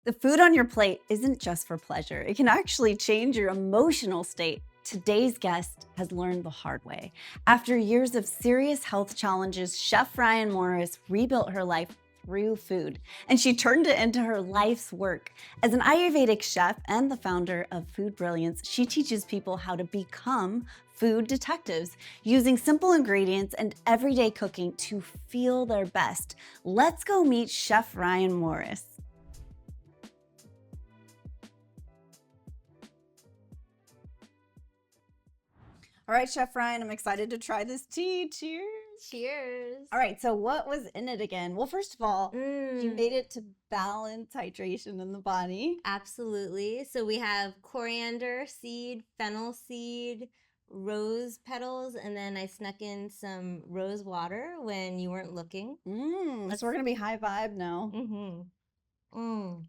The food on your plate isn't just for pleasure, it can actually change your emotional state. Today's guest has learned the hard way. After years of serious health challenges, Chef Ryann Morris rebuilt her life through food, and she turned it into her life's work. As an Ayurvedic chef and the founder of Food Brilliance, she teaches people how to become food detectives using simple ingredients and everyday cooking to feel their best. Let's go meet Chef Ryann Morris. All right, Chef Ryann, I'm excited to try this tea. Cheers. Cheers. All right, so what was in it again? Well, first of all, you Mm, made it to balance hydration in the body. absolutely. So we have coriander seed, fennel seed, rose petals, and then I snuck in some rose water when you weren't looking. So we're going to be high vibe now. Mm-hmm. Mm.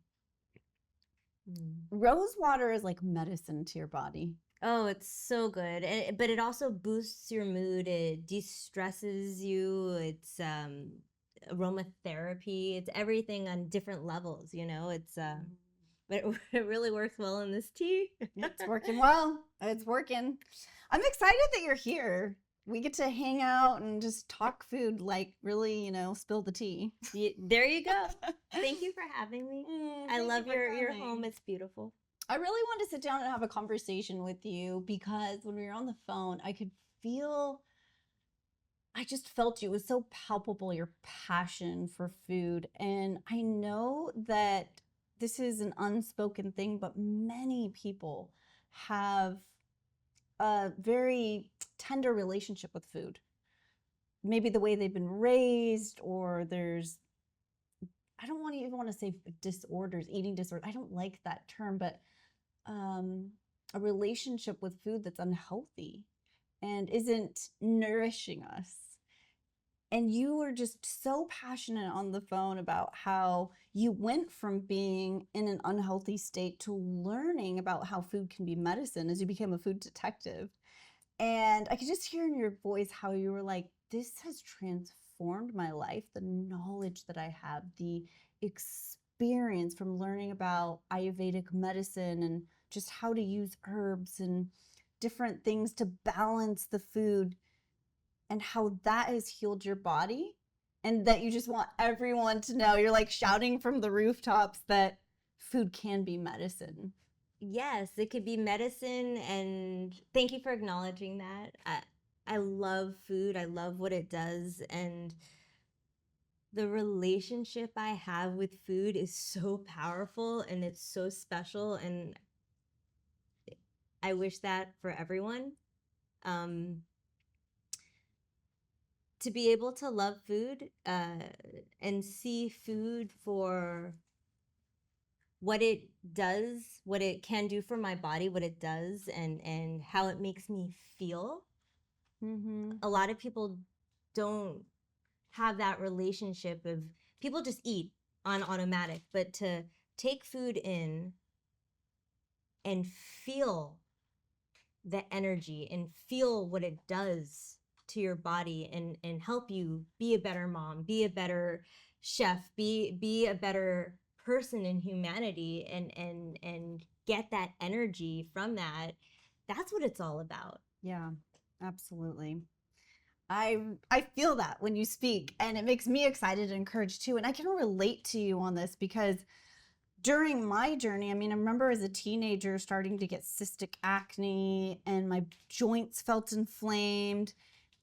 Mm. Rose water is like medicine to your body. Oh, it's so good. But it also boosts your mood. It de-stresses you. It's aromatherapy. It's everything on different levels, you know? But it really works well in this tea. It's working well. It's working. I'm excited that you're here. We get to hang out and just talk food, like really, spill the tea. There you go. Thank you for having me. I Thank love you for your coming. home. It's beautiful. I really wanted to sit down and have a conversation with you because when we were on the phone, I just felt you. It was so palpable, your passion for food. And I know that this is an unspoken thing, but many people have a very tender relationship with food. Maybe the way they've been raised, or I don't even want to say disorders, eating disorders. I don't like that term, but a relationship with food that's unhealthy and isn't nourishing us. And you were just so passionate on the phone about how you went from being in an unhealthy state to learning about how food can be medicine as you became a food detective. And I could just hear in your voice how you were like, this has transformed my life. The knowledge that I have, the experience from learning about Ayurvedic medicine and just how to use herbs and different things to balance the food, and how that has healed your body. And that you just want everyone to know. You're like shouting from the rooftops that food can be medicine. Yes, it could be medicine, and thank you for acknowledging that. I love food. I love what it does, and the relationship I have with food is so powerful and it's so special, and I wish that for everyone. Um, to be able to love food and see food for what it does, what it can do for my body, what it does, and how it makes me feel. Mm-hmm. A lot of people don't have that relationship of people just eat on automatic, but to take food in and feel the energy and feel what it does to your body and help you be a better mom, be a better chef, be a better person in humanity and get that energy from that. That's what it's all about. Yeah, absolutely. I feel that when you speak, and it makes me excited and encouraged too. And I can relate to you on this because during my journey, I mean, I remember as a teenager starting to get cystic acne and my joints felt inflamed.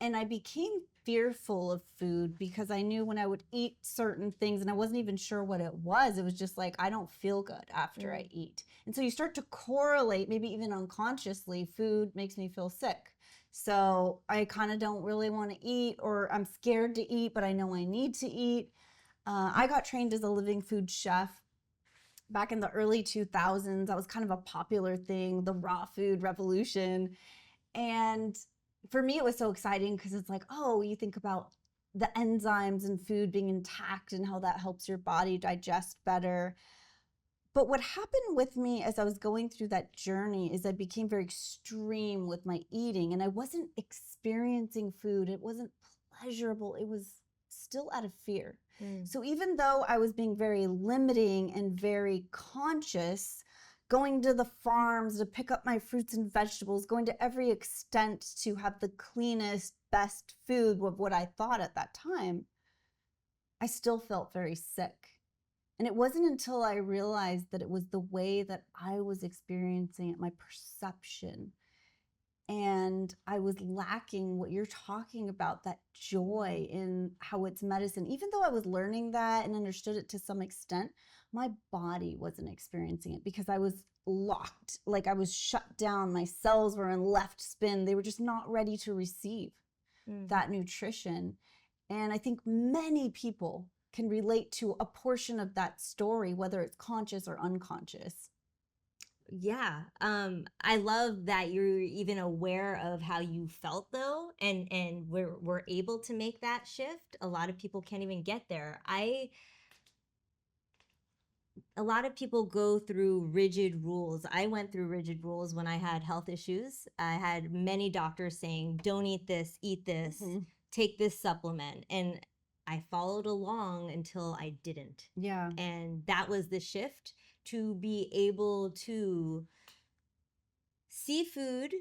And I became fearful of food because I knew when I would eat certain things and I wasn't even sure what it was just like, I don't feel good after I eat. And so you start to correlate, maybe even unconsciously, food makes me feel sick. So I kind of don't really want to eat, or I'm scared to eat, but I know I need to eat. I got trained as a living food chef back in the early 2000s. That was kind of a popular thing, the raw food revolution. And for me, it was so exciting because it's like, oh, you think about the enzymes in food being intact and how that helps your body digest better. But what happened with me as I was going through that journey is I became very extreme with my eating, and I wasn't experiencing food. It wasn't pleasurable. It was still out of fear. So even though I was being very limiting and very conscious, going to the farms to pick up my fruits and vegetables, going to every extent to have the cleanest, best food of what I thought at that time, I still felt very sick. And it wasn't until I realized that it was the way that I was experiencing it, my perception. And I was lacking what you're talking about, that joy in how it's medicine. Even though I was learning that and understood it to some extent, my body wasn't experiencing it because I was locked, like I was shut down. My cells were in left spin. They were just not ready to receive that nutrition. And I think many people can relate to a portion of that story, whether it's conscious or unconscious. Yeah. I love that you're even aware of how you felt though, and we're able to make that shift. A lot of people can't even get there. A lot of people go through rigid rules. I went through rigid rules when I had health issues. I had many doctors saying, don't eat this, take this supplement. And I followed along until I didn't. Yeah. And that was the shift, to be able to see food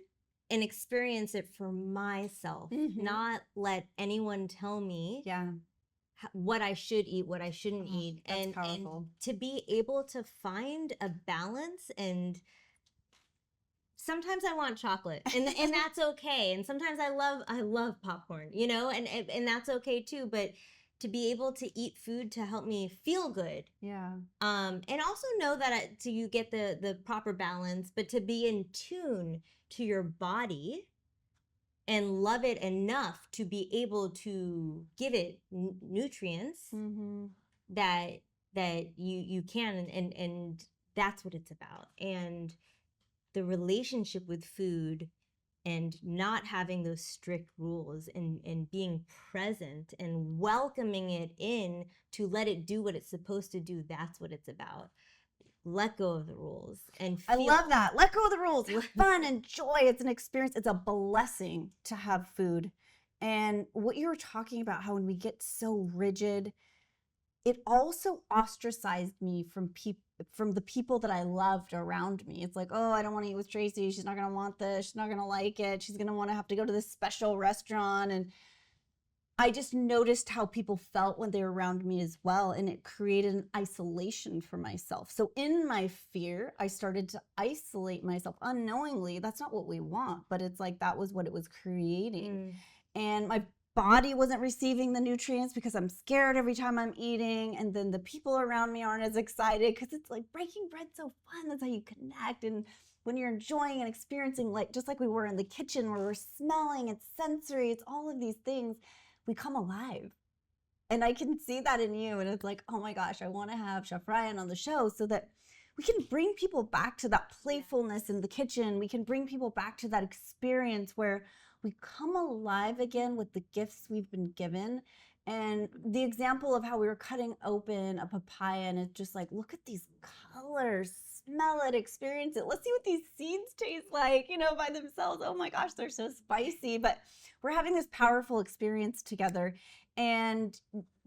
and experience it for myself, not let anyone tell me what I should eat, what I shouldn't eat. That's powerful. And to be able to find a balance. And sometimes I want chocolate, and that's okay. And sometimes I love popcorn, you know, and that's okay too. But to be able to eat food to help me feel good. Yeah. And also know that so you get the proper balance, but to be in tune to your body and love it enough to be able to give it nutrients that you can, and that's what it's about. And the relationship with food and not having those strict rules, and being present and welcoming it in to let it do what it's supposed to do. That's what it's about. Let go of the rules and I love that. Let go of the rules. Have fun and joy. It's an experience. It's a blessing to have food. And what you were talking about, how when we get so rigid, it also ostracized me from the people that I loved around me. It's like, oh, I don't want to eat with Tracy. She's not going to want this. She's not going to like it. She's going to want to have to go to this special restaurant. And I just noticed how people felt when they were around me as well. And it created an isolation for myself. So in my fear, I started to isolate myself unknowingly. That's not what we want, but it's like that was what it was creating. And my body wasn't receiving the nutrients because I'm scared every time I'm eating. And then the people around me aren't as excited because it's like breaking bread's so fun. That's how you connect. And when you're enjoying and experiencing, like just like we were in the kitchen where we're smelling, it's sensory, it's all of these things, we come alive. And I can see that in you. And it's like, oh my gosh, I want to have Chef Ryann on the show so that we can bring people back to that playfulness in the kitchen. We can bring people back to that experience where we come alive again with the gifts we've been given. And the example of how we were cutting open a papaya, and it's just like, look at these colors, smell it, experience it. Let's see what these seeds taste like, you know, by themselves. Oh my gosh, they're so spicy. But we're having this powerful experience together. And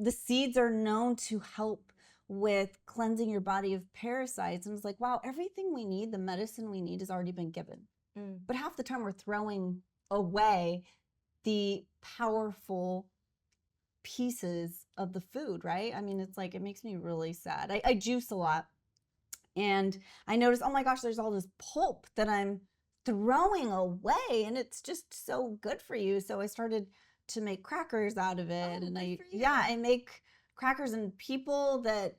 the seeds are known to help with cleansing your body of parasites. And it's like, wow, everything we need, the medicine we need has already been given. But half the time we're throwing away the powerful pieces of the food, right? I mean, it's like, it makes me really sad. I juice a lot. And I noticed, oh my gosh, there's all this pulp that I'm throwing away, and it's just so good for you. So I started to make crackers out of it. And I make crackers, and people that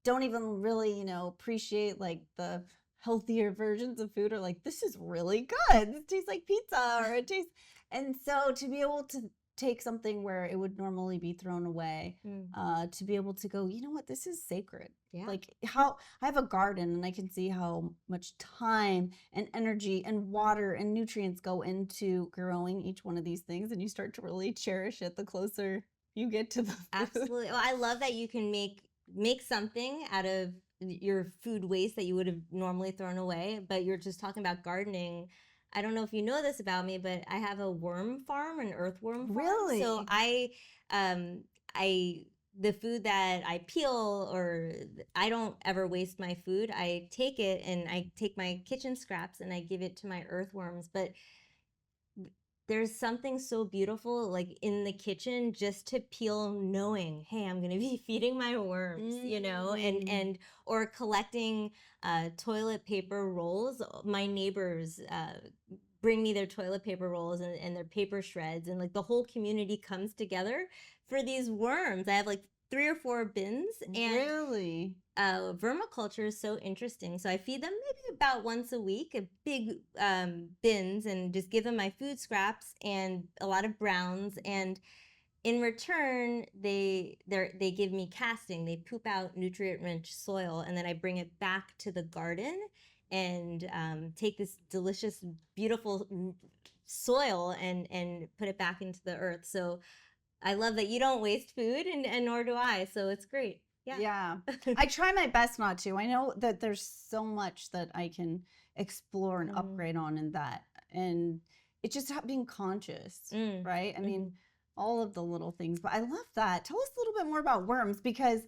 don't even really, you know, appreciate like the healthier versions of food are like, this is really good. This tastes like pizza, or it tastes. And so to be able to take something where it would normally be thrown away, to be able to go, you know what, this is sacred. Like how I have a garden, and I can see how much time and energy and water and nutrients go into growing each one of these things, and you start to really cherish it the closer you get to the food. Absolutely. Well, I love that you can make something out of your food waste that you would have normally thrown away. But you're just talking about gardening. I don't know if you know this about me, but I have a worm farm, an earthworm farm. Really? So I the food that I peel, or I don't ever waste my food. I take it and I take my kitchen scraps and I give it to my earthworms. But there's something so beautiful like in the kitchen just to peel, knowing, hey, I'm going to be feeding my worms, and or collecting toilet paper rolls. My neighbors bring me their toilet paper rolls and their paper shreds, and like the whole community comes together for these worms. I have like 3 or 4 bins, and Really? vermiculture is so interesting. So I feed them maybe about once a week, a big bins, and just give them my food scraps and a lot of browns. And in return, they give me casting. They poop out nutrient-rich soil, and then I bring it back to the garden and take this delicious, beautiful soil and put it back into the earth. So I love that you don't waste food, and nor do I. So it's great. Yeah. Yeah. I try my best not to. I know that there's so much that I can explore and upgrade on in that. And it's just being conscious, right? I mean, all of the little things. But I love that. Tell us a little bit more about worms, because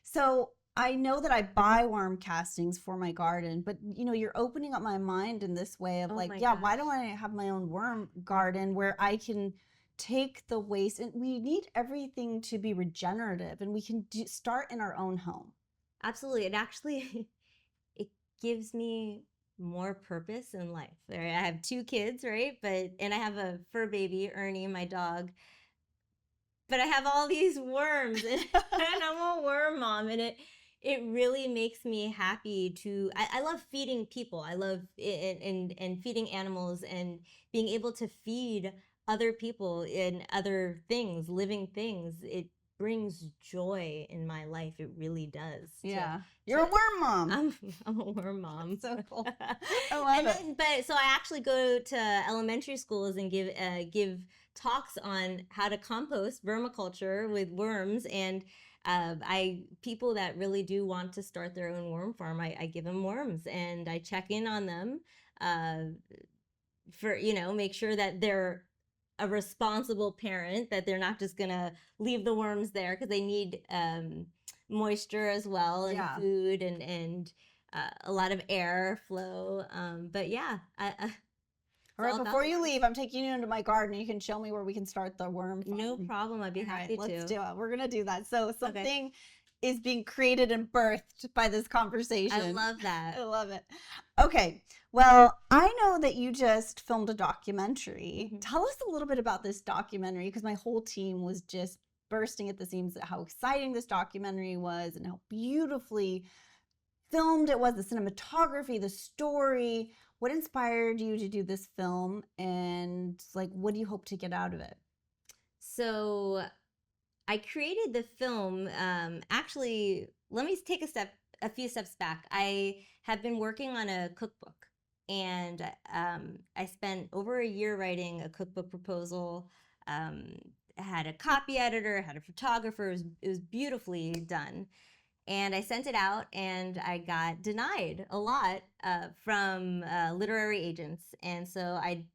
so I know that I buy worm castings for my garden, but you're opening up my mind in this way of like, yeah, why don't I have my own worm garden where I can take the waste, and we need everything to be regenerative, and we can start in our own home. Absolutely. It actually it gives me more purpose in life. I have 2 kids, right? And I have a fur baby, Ernie, my dog. But I have all these worms, and I'm a worm mom, and it really makes me happy to. I love feeding people. I love and feeding animals, and being able to feed other people and other things, living things. It brings joy in my life. It really does. Yeah. You're a worm mom. I'm a worm mom. So cool. I love it. But so I actually go to elementary schools and give talks on how to compost vermiculture with worms, and people that really do want to start their own worm farm, I give them worms, and I check in on them for make sure that they're a responsible parent, that they're not just gonna leave the worms there, because they need moisture as well, and food, and a lot of air flow. But yeah, all right, before you leave, I'm taking you into my garden. You can show me where we can start the worm farm. No problem. I'd be happy to. Let's do it. We're going to do that. So something is being created and birthed by this conversation. I love that. I love it. Okay. Well, I know that you just filmed a documentary. Tell us a little bit about this documentary, because my whole team was just bursting at the seams at how exciting this documentary was and how beautifully filmed it was, the cinematography, the story. What inspired you to do this film, and like, what do you hope to get out of it? So I created the film. Actually, let me take a few steps back. I have been working on a cookbook, and I spent over a year writing a cookbook proposal. Had a copy editor, had a photographer. It was beautifully done. And I sent it out, and I got denied a lot from literary agents. And so I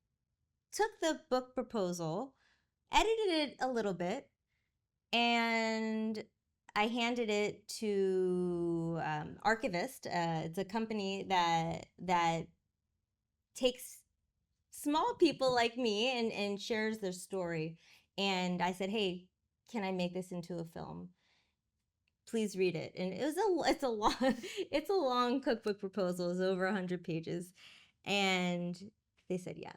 took the book proposal, edited it a little bit, and I handed it to Archivist. It's a company that takes small people like me and shares their story. And I said, hey, can I make this into a film? Please read it. And it's a long cookbook proposal. It's over 100 pages, and they said yes.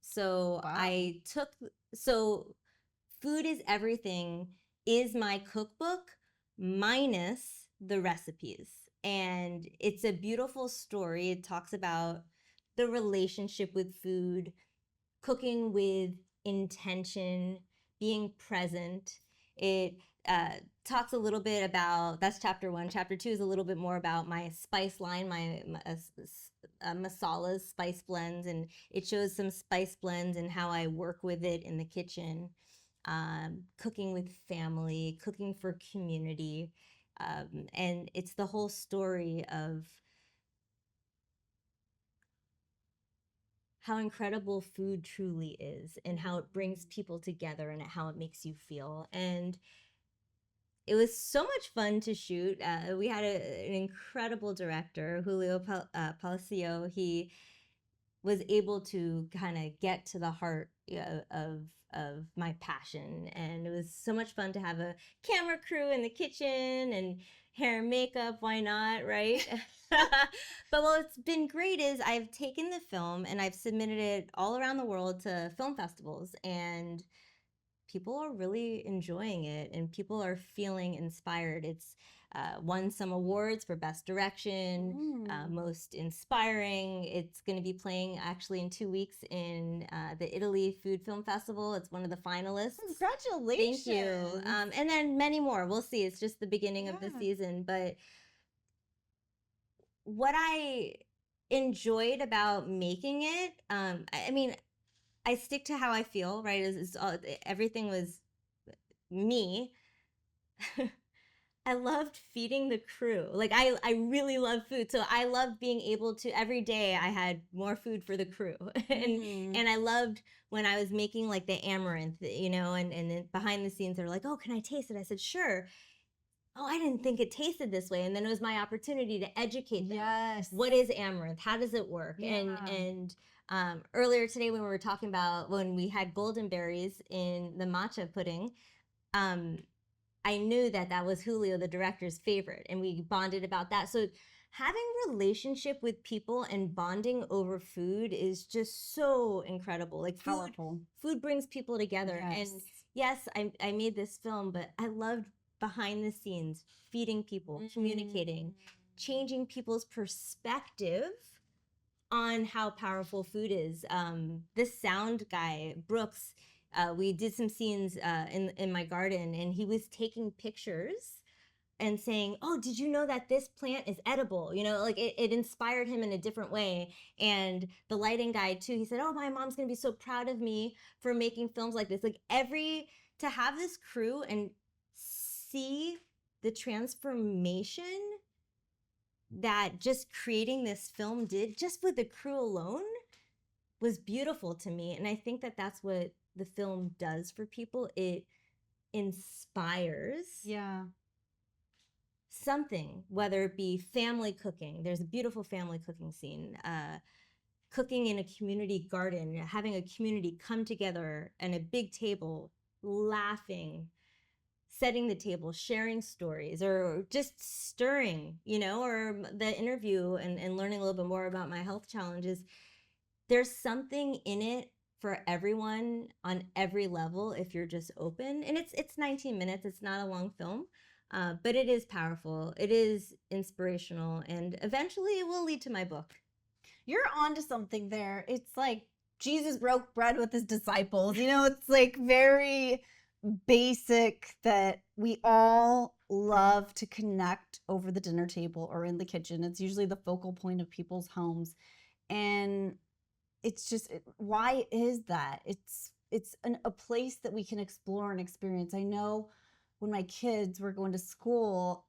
So so Food is Everything is my cookbook minus the recipes, and it's a beautiful story. It talks about the relationship with food, cooking with intention, being present. It talks a little bit about, that's chapter 1. Chapter 2 is a little bit more about my spice line, my masalas, spice blends, and it shows some spice blends and how I work with it in the kitchen. Cooking with family, cooking for community, and it's the whole story of how incredible food truly is, and how it brings people together, and how it makes you feel. And it was so much fun to shoot. We had an incredible director, Julio Palacio. He was able to kind of get to the heart of my passion, and it was so much fun to have a camera crew in the kitchen and hair and makeup. Why not, right? But what's been great is I've taken the film and I've submitted it all around the world to film festivals, and people are really enjoying it and people are feeling inspired. It's won some awards for best direction, most inspiring. It's going to be playing actually in 2 weeks in the Italy Food Film Festival. It's one of the finalists. Congratulations. Thank you. And then many more. We'll see. It's just the beginning of the season. But what I enjoyed about making it, I mean, I stick to how I feel, right? Everything was me. I loved feeding the crew. Like I really love food. So I loved being able to, every day I had more food for the crew. And I loved when I was making like the amaranth, you know, and then behind the scenes they're like, "Oh, can I taste it?" I said, "Sure." "Oh, I didn't think it tasted this way." And then it was my opportunity to educate them. Yes. What is amaranth? How does it work? Yeah. And earlier today when we were talking about when we had golden berries in the matcha pudding, I knew that that was Julio, the director's favorite, and we bonded about that. So having relationship with people and bonding over food is just so incredible. Like Powerful. Food brings people together. Yes. And yes, I made this film, but I loved behind the scenes, feeding people, communicating, changing people's perspective on how powerful food is. This sound guy, Brooks, we did some scenes in my garden, and he was taking pictures and saying, "Oh, did you know that this plant is edible?" You know, like it inspired him in a different way. And the lighting guy too, he said, "Oh, my mom's gonna be so proud of me for making films like this." Like to have this crew and see the transformation that just creating this film did just with the crew alone was beautiful to me. And I think that that's what the film does for people. It inspires something, whether it be family cooking. There's a beautiful family cooking scene, cooking in a community garden, having a community come together and a big table, laughing, setting the table, sharing stories, or just stirring, you know, or the interview and learning a little bit more about my health challenges. There's something in it for everyone on every level if you're just open. And it's 19 minutes. It's not a long film, but it is powerful. It is inspirational, and eventually it will lead to my book. You're onto something there. It's like Jesus broke bread with his disciples. You know, it's like very basic that we all love to connect over the dinner table or in the kitchen. It's usually the focal point of people's homes. And it's just, why is that? It's a place that we can explore and experience. I know when my kids were going to school,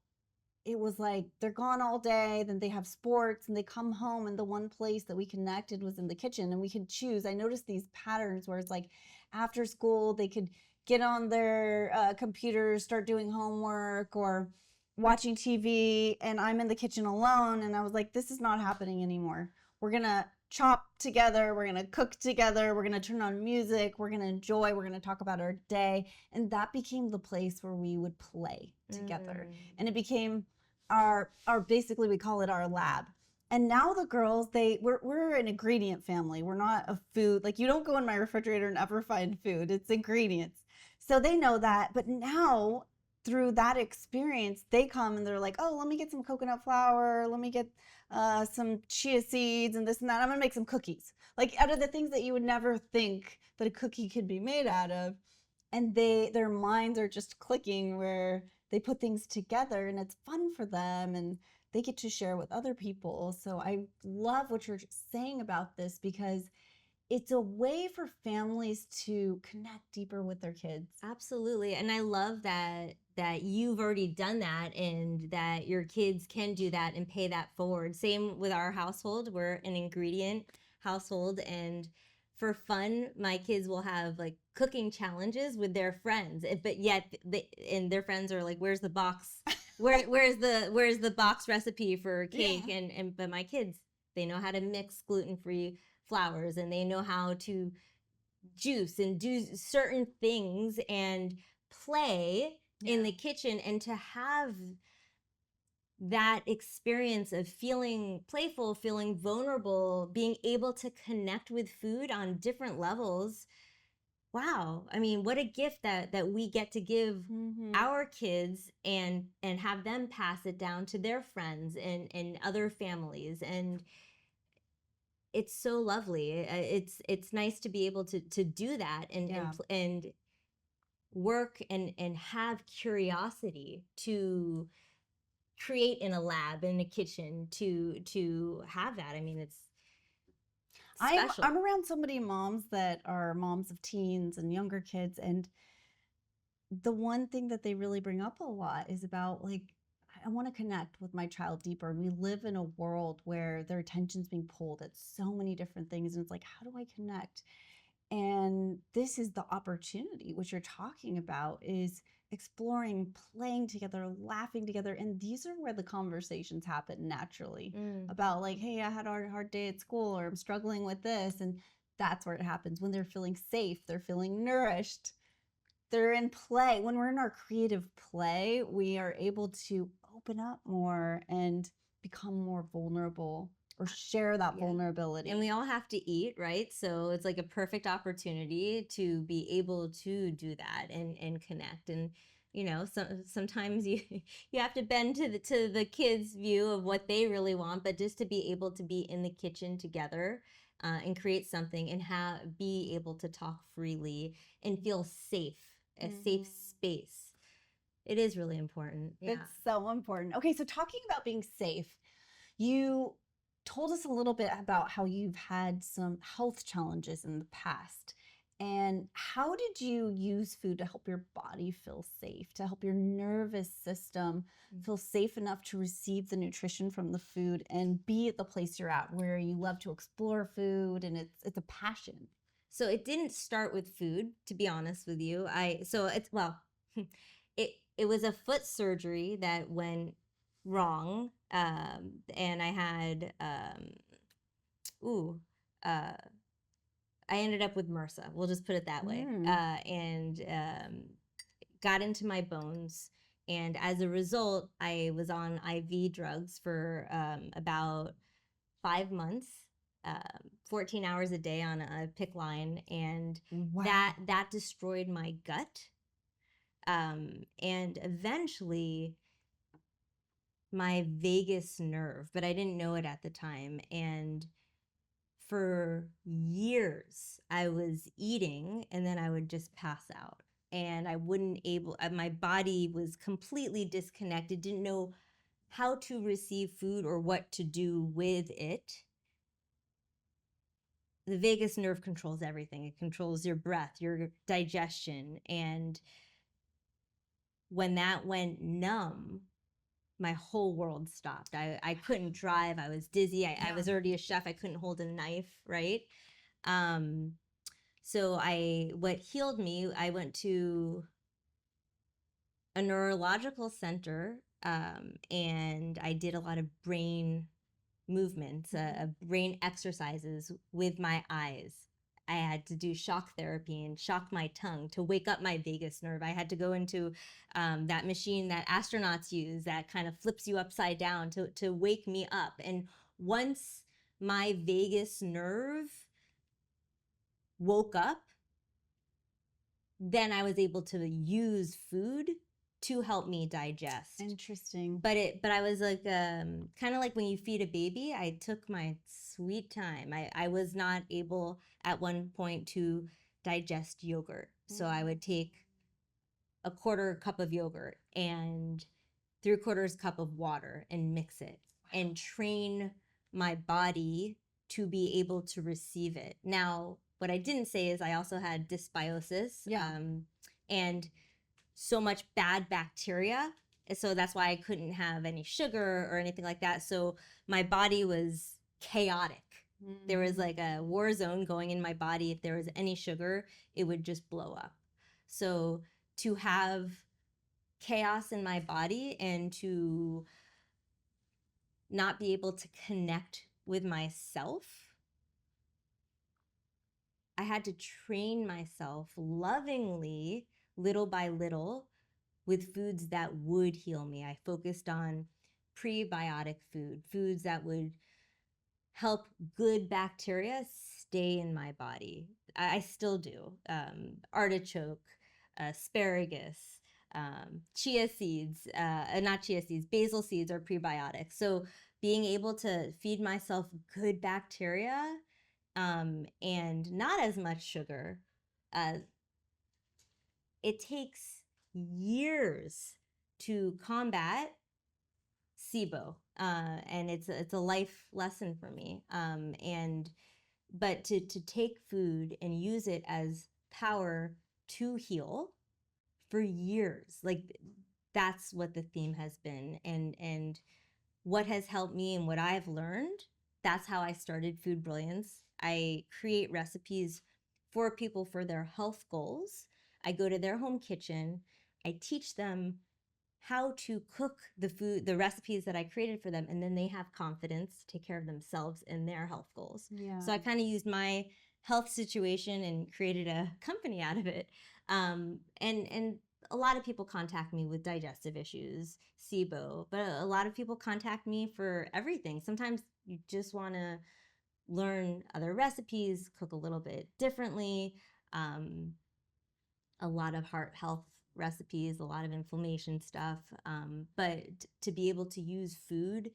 it was like they're gone all day, then they have sports and they come home, and the one place that we connected was in the kitchen, and we could choose. I noticed these patterns where it's like after school they could get on their computers, start doing homework or watching TV, and I'm in the kitchen alone, and I was like, this is not happening anymore. We're gonna chop together, we're gonna cook together, we're gonna turn on music, we're gonna enjoy, we're gonna talk about our day. And that became the place where we would play together. And it became our basically, we call it our lab. And now the girls, we're an ingredient family. We're not a food, like you don't go in my refrigerator and ever find food, it's ingredients. So they know that. But now through that experience, they come and they're like, "Oh, let me get some coconut flour, let me get some chia seeds and this and that. I'm gonna make some cookies." Like out of the things that you would never think that a cookie could be made out of. And their minds are just clicking where they put things together, and it's fun for them, and they get to share with other people. So I love what you're saying about this, because it's a way for families to connect deeper with their kids. Absolutely. And I love that you've already done that, and that your kids can do that and pay that forward. Same with our household. We're an ingredient household, and for fun, my kids will have like cooking challenges with their friends, but yet and their friends are like, "Where's the box? Where's the box recipe for cake?" Yeah. And but my kids, they know how to mix gluten-free flours, and they know how to juice and do certain things and play in the kitchen, and to have that experience of feeling playful, feeling vulnerable, being able to connect with food on different levels. Wow. I mean, what a gift that we get to give our kids, and have them pass it down to their friends and other families. And it's so lovely. It's nice to be able to do that, and work and have curiosity to create in a lab, in a kitchen, to have that. I mean, it's special. I'm around so many moms that are moms of teens and younger kids, and the one thing that they really bring up a lot is about, like, I want to connect with my child deeper. And we live in a world where their attention's being pulled at so many different things, and it's like, how do I connect? And this is the opportunity, which you're talking about, is exploring, playing together, laughing together. And these are where the conversations happen naturally about, like, hey, I had a hard day at school, or I'm struggling with this. And that's where it happens, when they're feeling safe, they're feeling nourished, they're in play. When we're in our creative play, we are able to open up more and become more vulnerable, or share that vulnerability. And we all have to eat, right? So it's like a perfect opportunity to be able to do that and connect. And sometimes you have to bend to the kids' view of what they really want, but just to be able to be in the kitchen together and create something, and be able to talk freely and feel safe, a safe space. It is really important. Yeah. It's so important. Okay, so talking about being safe, you told us a little bit about how you've had some health challenges in the past. And how did you use food to help your body feel safe, to help your nervous system feel safe enough to receive the nutrition from the food and be at the place you're at, where you love to explore food and it's a passion? So it didn't start with food, to be honest with you. It was a foot surgery that went wrong, and I had I ended up with MRSA. We'll just put it that way, and got into my bones. And as a result, I was on IV drugs for about 5 months, 14 hours a day on a PICC line, and that destroyed my gut. And eventually my vagus nerve, but I didn't know it at the time. And for years I was eating, and then I would just pass out, and I wouldn't my body was completely disconnected, didn't know how to receive food or what to do with it. The vagus nerve controls everything. It controls your breath, your digestion. And when that went numb, my whole world stopped. I couldn't drive. I was dizzy. I was already a chef. I couldn't hold a knife, right? So what healed me, I went to a neurological center, and I did a lot of brain movements, brain exercises with my eyes. I had to do shock therapy and shock my tongue to wake up my vagus nerve. I had to go into that machine that astronauts use that kind of flips you upside down to wake me up. And once my vagus nerve woke up, then I was able to use food to help me digest. Interesting. But I was like, kind of like when you feed a baby, I took my sweet time. I was not able at one point to digest yogurt. So I would take a quarter cup of yogurt and 3/4 cup of water and mix it and train my body to be able to receive it. Now, what I didn't say is I also had dysbiosis, and so much bad bacteria. So that's why I couldn't have any sugar or anything like that. So my body was chaotic. There was like a war zone going in my body. If there was any sugar, it would just blow up. So to have chaos in my body and to not be able to connect with myself, I had to train myself lovingly, little by little, with foods that would heal me. I focused on prebiotic foods that would help good bacteria stay in my body. I still do. Artichoke, asparagus, chia seeds, not chia seeds, basil seeds are prebiotics. So being able to feed myself good bacteria and not as much sugar, it takes years to combat SIBO, and it's a life lesson for me. But to take food and use it as power to heal for years, like that's what the theme has been, and what has helped me and what I've learned. That's how I started Food Brilliance. I create recipes for people for their health goals. I go to their home kitchen. I teach them how to cook the recipes that I created for them, and then they have confidence to take care of themselves and their health goals. Yeah. So I kind of used my health situation and created a company out of it. And a lot of people contact me with digestive issues, SIBO, but a lot of people contact me for everything. Sometimes you just want to learn other recipes, cook a little bit differently. A lot of heart health recipes, a lot of inflammation stuff. But to be able to use food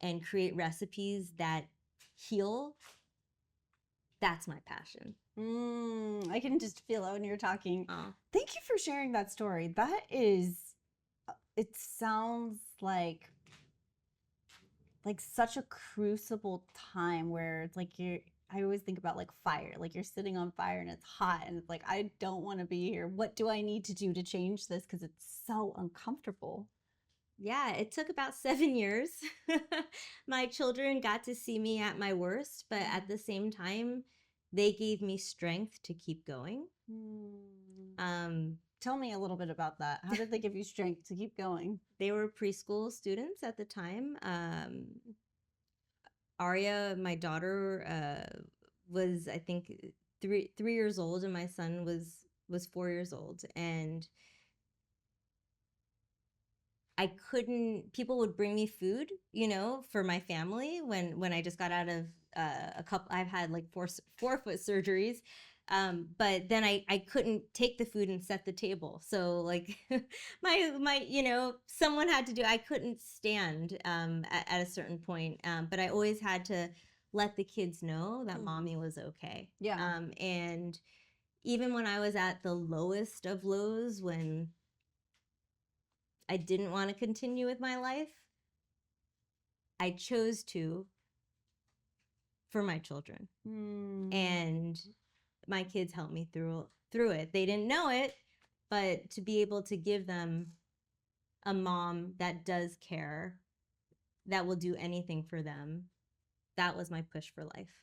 and create recipes that heal, that's my passion. I can just feel it when you're talking. Oh. Thank you for sharing that story. That is, it sounds like such a crucible time where it's like I always think about like fire, like you're sitting on fire and it's hot and it's like, I don't want to be here. What do I need to do to change this? Because it's so uncomfortable. Yeah, it took about 7 years. My children got to see me at my worst, but at the same time, they gave me strength to keep going. Tell me a little bit about that. How did they give you strength to keep going? They were preschool students at the time. Arya, my daughter, was I think 3 years old, and my son was 4 years old, and I couldn't. People would bring me food, for my family when I just got out of a couple. I've had like four foot surgeries, but then I couldn't take the food and set the table. So like my someone had to do. I couldn't stand at a certain point, but I always had to let the kids know that mommy was okay. Yeah. And even when I was at the lowest of lows, when I didn't want to continue with my life, I chose to for my children. And my kids helped me through it. They didn't know it, but to be able to give them a mom that does care, that will do anything for them, that was my push for life.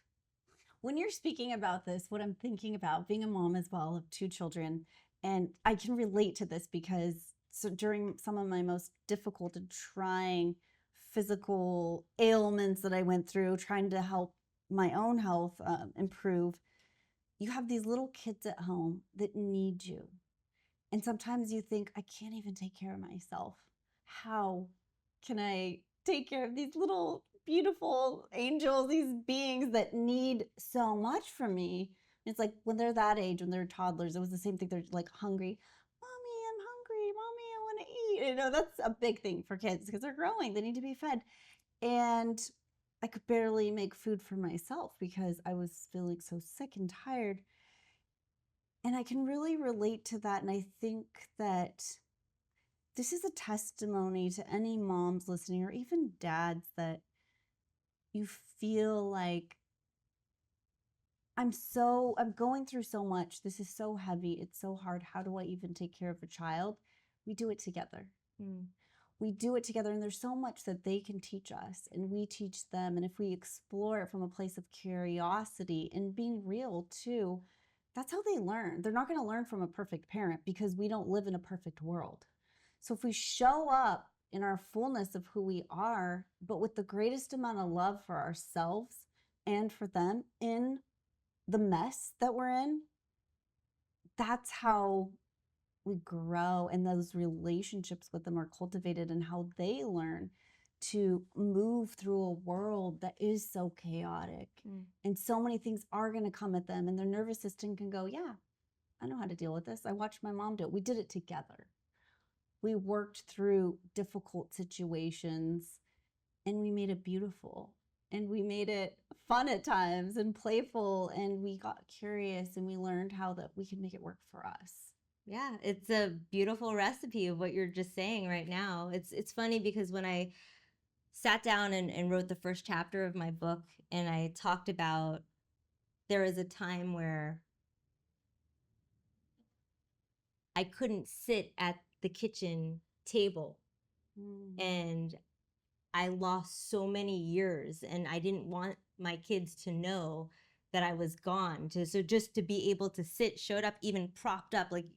When you're speaking about this, what I'm thinking about, being a mom as well of 2 children, and I can relate to this because during some of my most difficult and trying physical ailments that I went through, trying to help my own health improve, you have these little kids at home that need you. And sometimes you think, I can't even take care of myself. How can I take care of these little beautiful angels, these beings that need so much from me? And it's like when they're that age, when they're toddlers, it was the same thing. They're like hungry. Mommy, I'm hungry. Mommy, I want to eat. That's a big thing for kids because they're growing. They need to be fed. And I could barely make food for myself because I was feeling so sick and tired. And I can really relate to that. And I think that this is a testimony to any moms listening or even dads that you feel like, I'm going through so much. This is so heavy. It's so hard. How do I even take care of a child? We do it together. we do it together, and there's so much that they can teach us and we teach them. And if we explore it from a place of curiosity and being real too, that's how they learn. They're not going to learn from a perfect parent because we don't live in a perfect world. So if we show up in our fullness of who we are, but with the greatest amount of love for ourselves and for them in the mess that we're in, that's how we grow, and those relationships with them are cultivated, and how they learn to move through a world that is so chaotic. And so many things are going to come at them, and their nervous system can go, yeah, I know how to deal with this. I watched my mom do it. We did it together. We worked through difficult situations, and we made it beautiful, and we made it fun at times and playful, and we got curious, and we learned how that we can make it work for us. Yeah, it's a beautiful recipe of what you're just saying right now. It's funny because when I sat down and wrote the first chapter of my book, and I talked about there was a time where I couldn't sit at the kitchen table, and I lost so many years, and I didn't want my kids to know that I was gone. So just to be able to sit, showed up even propped up, like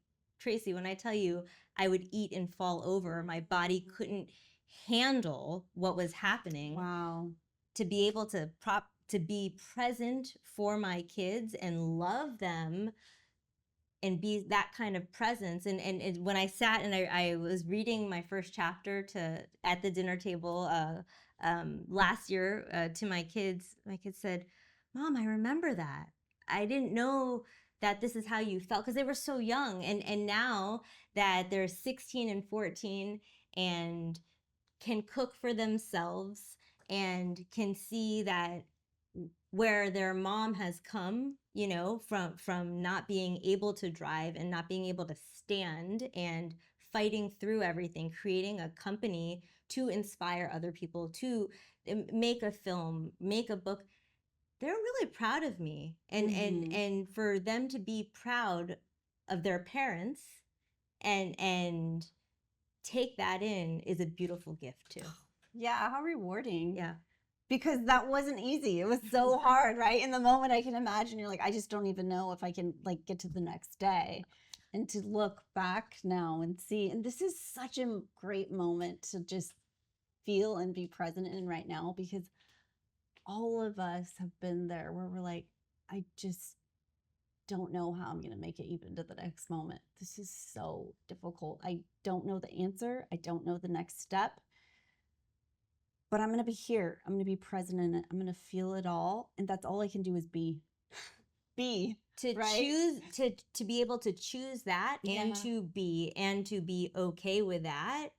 Tracy, when I tell you I would eat and fall over, my body couldn't handle what was happening. Wow. To be able to be present for my kids and love them and be that kind of presence. And when I sat and I was reading my first chapter at the dinner table last year to my kids said, Mom, I remember that. I didn't know that this is how you felt, because they were so young. And now that they're 16 and 14 and can cook for themselves and can see that where their mom has come, from not being able to drive and not being able to stand and fighting through everything, creating a company to inspire other people, to make a film, make a book. They're really proud of me. And for them to be proud of their parents and take that in is a beautiful gift too. Yeah, how rewarding. Yeah. Because that wasn't easy. It was so hard, right? In the moment, I can imagine you're like, I just don't even know if I can get to the next day. And to look back now and see, and this is such a great moment to just feel and be present in right now, because all of us have been there where we're like, I just don't know how I'm going to make it even to the next moment. This is so difficult. I don't know the answer. I don't know the next step. But I'm going to be here. I'm going to be present in it. I'm going to feel it all. And that's all I can do is be. Choose to be able to choose that and to be okay with that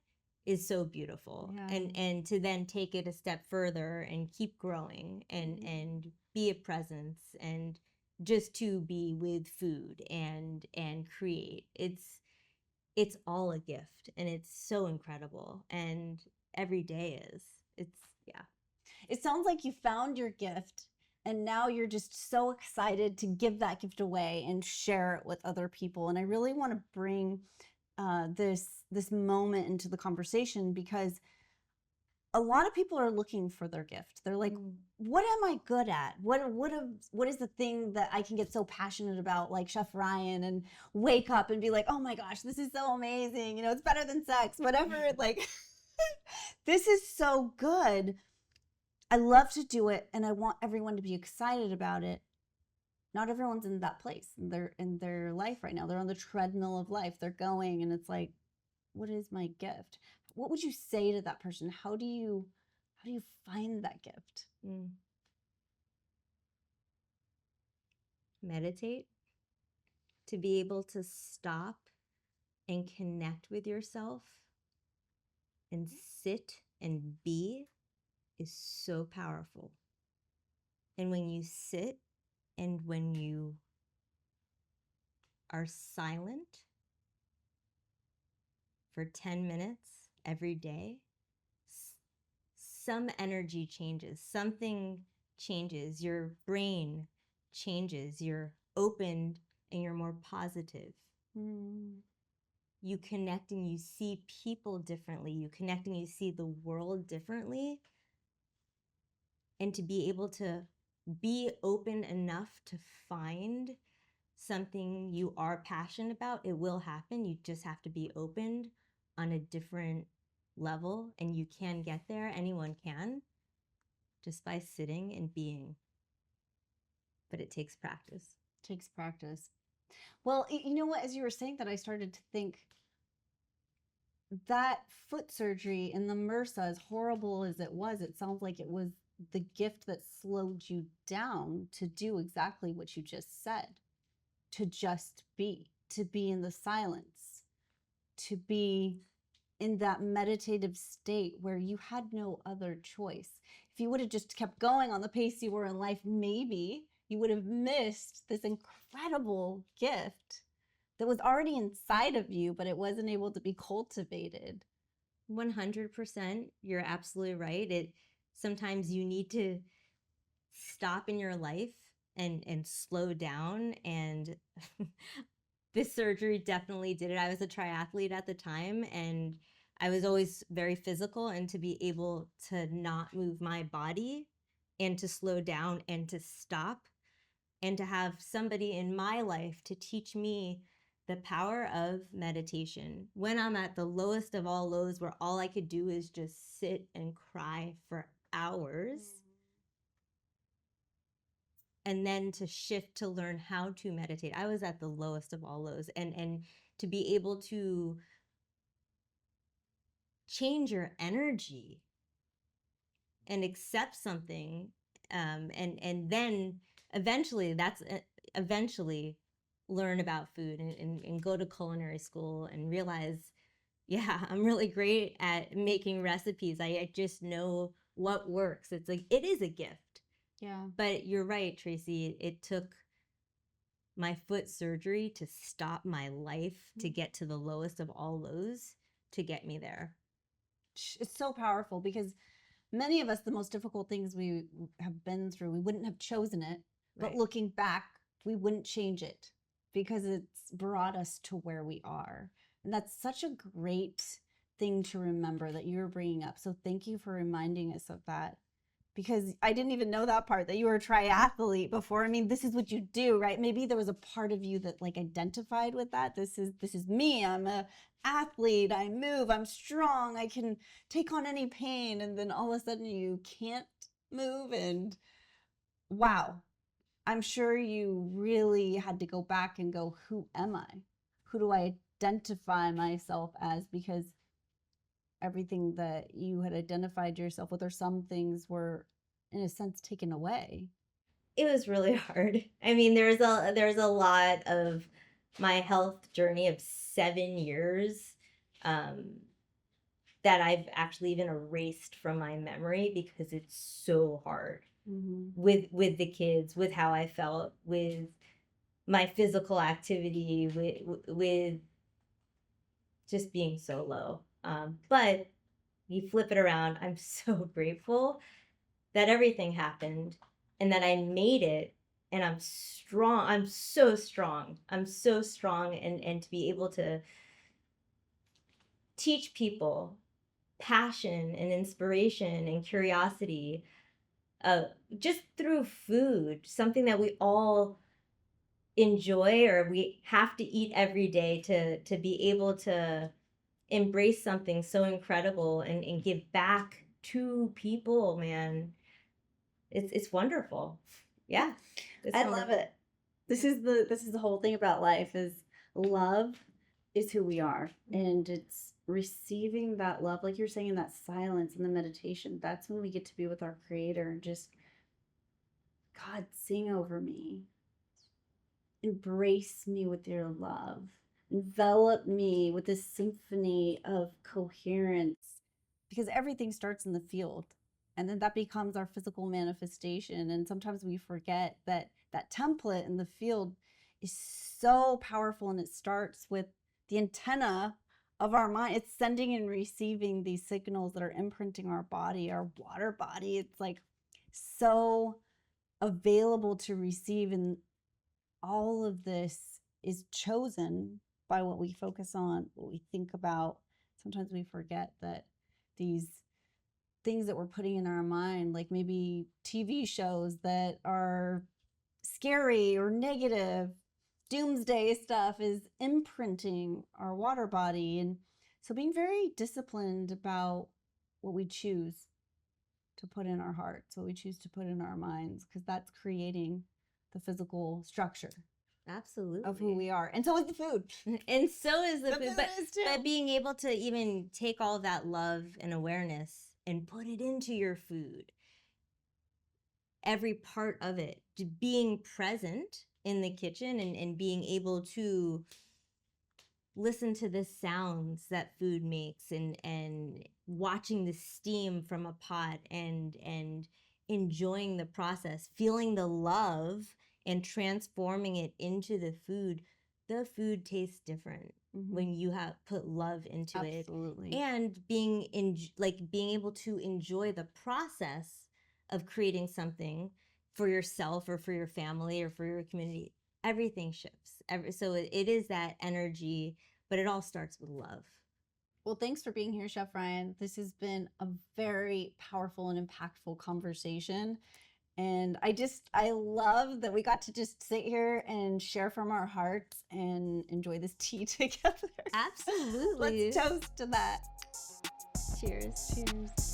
is so beautiful. Yeah. And to then take it a step further and keep growing and be a presence and just to be with food and create. It's all a gift, and it's so incredible, and every day is. It sounds like you found your gift, and now you're just so excited to give that gift away and share it with other people. And I really want to bring this moment into the conversation, because a lot of people are looking for their gift. They're like, what am I good at? What is the thing that I can get so passionate about, like Chef Ryann, and wake up and be like, oh my gosh, this is so amazing. It's better than sex, whatever. Like, this is so good. I love to do it, and I want everyone to be excited about it. Not everyone's in that place in their life right now. They're on the treadmill of life. They're going, and it's like, what is my gift? What would you say to that person? How do you find that gift? Meditate. To be able to stop and connect with yourself and sit and be is so powerful. And when you sit and when you are silent for 10 minutes every day, some energy changes, something changes, your brain changes, you're opened and you're more positive. you connect and you see people differently. You connect and you see the world differently. And to be able to be open enough to find something you are passionate about, it will happen. You just have to be open on a different level, and you can get there. Anyone can, just by sitting and being. But it takes practice. Takes practice. Well, you know what? As you were saying that, I started to think that foot surgery and the MRSA, as horrible as it sounds like it was the gift that slowed you down to do exactly what you just said, to just be, to be in the silence, to be in that meditative state where you had no other choice. If you would have just kept going on the pace you were in life, maybe you would have missed this incredible gift that was already inside of you, but it wasn't able to be cultivated. 100%. You're absolutely right. Sometimes you need to stop in your life and slow down. And this surgery definitely did it. I was a triathlete at the time, and I was always very physical, and to be able to not move my body and to slow down and to stop and to have somebody in my life to teach me the power of meditation when I'm at the lowest of all lows, where all I could do is just sit and cry for hours. And then to shift to learn how to meditate. I was at the lowest of all lows, and to be able to change your energy and accept something, and then eventually learn about food and go to culinary school and realize, yeah, I'm really great at making recipes. I just know what works. It's like, it is a gift. Yeah. But you're right, Tracy. It took my foot surgery to stop my life, to get to the lowest of all lows, to get me there. It's so powerful because many of us, the most difficult things we have been through, we wouldn't have chosen it. But Right. looking back, we wouldn't change it because it's brought us to where we are. And that's such a great thing to remember that you're bringing up. So thank you for reminding us of that, because I didn't even know that part, that you were a triathlete before. I mean, this is what you do, right? Maybe there was a part of you that like identified with that. This is me. I'm a athlete. I move. I'm strong. I can take on any pain. And then all of a sudden you can't move. And wow, I'm sure you really had to go back and go, who am I? Who do I identify myself as? Because everything that you had identified yourself with, or some things were in a sense taken away. It was really hard. I mean, there's a lot of my health journey of 7 years that I've actually even erased from my memory because it's so hard. With the kids, with how I felt, with my physical activity, with just being so low. But you flip it around. I'm so grateful that everything happened and that I made it, and I'm strong. I'm so strong. I'm so strong, and to be able to teach people passion and inspiration and curiosity, just through food, something that we all enjoy or we have to eat every day, to be able to embrace something so incredible and give back to people, man. It's wonderful. Yeah. I love it. This is the whole thing about life, is love is who we are, and it's receiving that love, like you're saying, in that silence and the meditation. That's when we get to be with our creator and just, God, sing over me, embrace me with your love, envelop me with this symphony of coherence, because everything starts in the field, and then that becomes our physical manifestation. And sometimes we forget that that template in the field is so powerful, and it starts with the antenna of our mind. It's sending and receiving these signals that are imprinting our body, our water body. It's like so available to receive, and all of this is chosen by what we focus on, what we think about. Sometimes we forget that these things that we're putting in our mind, like maybe TV shows that are scary or negative, doomsday stuff, is imprinting our water body. And so being very disciplined about what we choose to put in our hearts, what we choose to put in our minds, because that's creating the physical structure Absolutely. of who we are. And so is the food. And so is the food. is too. But being able to even take all that love and awareness and put it into your food, every part of it, being present in the kitchen and being able to listen to the sounds that food makes and watching the steam from a pot and enjoying the process, feeling the love and transforming it into the food tastes different when you have put love into Absolutely. it. And being able to enjoy the process of creating something for yourself or for your family or for your community. Everything shifts. So it is that energy, but it all starts with love. Well, thanks for being here, Chef Ryann. This has been a very powerful and impactful conversation. And I love that we got to just sit here and share from our hearts and enjoy this tea together. Absolutely. Let's toast to that. Cheers. Cheers.